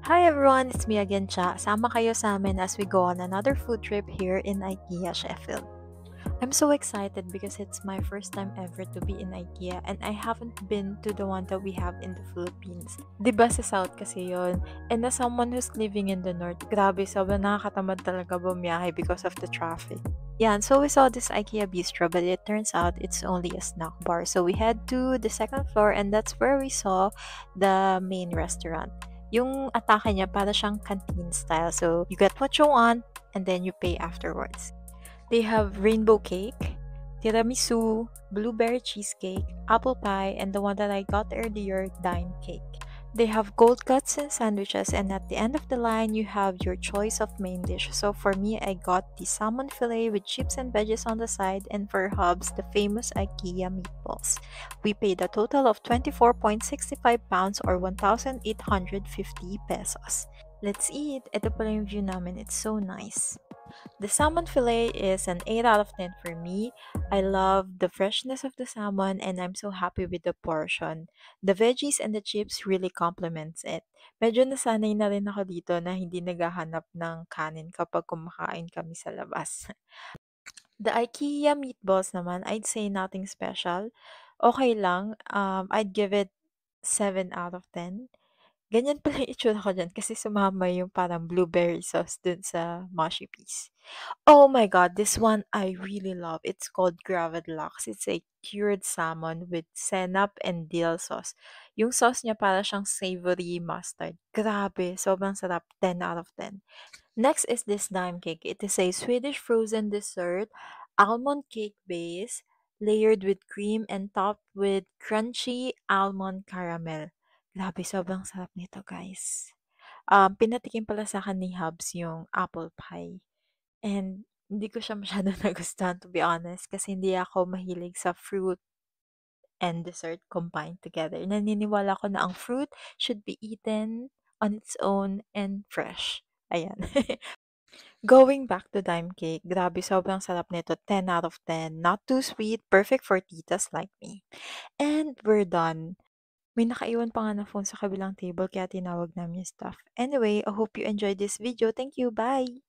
Hi everyone, it's me again, Cha. Sama kayo sa amin as we go on another food trip here in IKEA, Sheffield. I'm so excited because it's my first time ever to be in IKEA and I haven't been to the one that we have in the Philippines. Diba sa South kasi yon? And as someone who's living in the North, grabe, sobrang nakakatamad talaga bumiyahe because of the traffic. Yeah, and so we saw this IKEA bistro, but it turns out it's only a snack bar. So we head to the second floor and that's where we saw the main restaurant. Yung atake niya para siyang canteen style. So you get what you want and then you pay afterwards. They have rainbow cake, tiramisu, blueberry cheesecake, apple pie, and the one that I got earlier, dime cake. They have cold cuts and sandwiches, and at the end of the line, you have your choice of main dish. So for me, I got the salmon fillet with chips and veggies on the side, and for Hubs, the famous IKEA meatballs. We paid a total of 24.65 pounds or 1,850 pesos. Let's eat! Ito pala yung view namin. It's so nice. The salmon fillet is an 8 out of 10 for me. I love the freshness of the salmon and I'm so happy with the portion. The veggies and the chips really complements it. Medyo nasanay na rin ako dito na hindi naghahanap ng kanin kapag kumakain kami sa labas. The IKEA meatballs naman, I'd say nothing special. Okay lang. I'd give it 7 out of 10. Ganyan pala yung itsura ko diyan kasi sumama yung parang blueberry sauce dun sa mushy peas. Oh my god, this one I really love. It's called Gravedlux. It's a cured salmon with senap and dill sauce. Yung sauce niya para siyang savory mustard. Grabe, sobrang sarap. 10 out of 10. Next is this dime cake. It is a Swedish frozen dessert, almond cake base, layered with cream and topped with crunchy almond caramel. Grabe, sobrang sarap nito, guys. Pinatikim pala sa akin ni Hubs yung apple pie. And hindi ko siya masyado nagustuhan to be honest kasi hindi ako mahilig sa fruit and dessert combined together. Naniniwala ko na ang fruit should be eaten on its own and fresh. Ayan. Going back to dime cake, grabe sobrang sarap nito. 10 out of 10. Not too sweet, perfect for titas like me. And we're done. May nakaiwan pa nga na phone sa kabilang table kaya tinawag namin yung staff. Anyway, I hope you enjoyed this video. Thank you. Bye!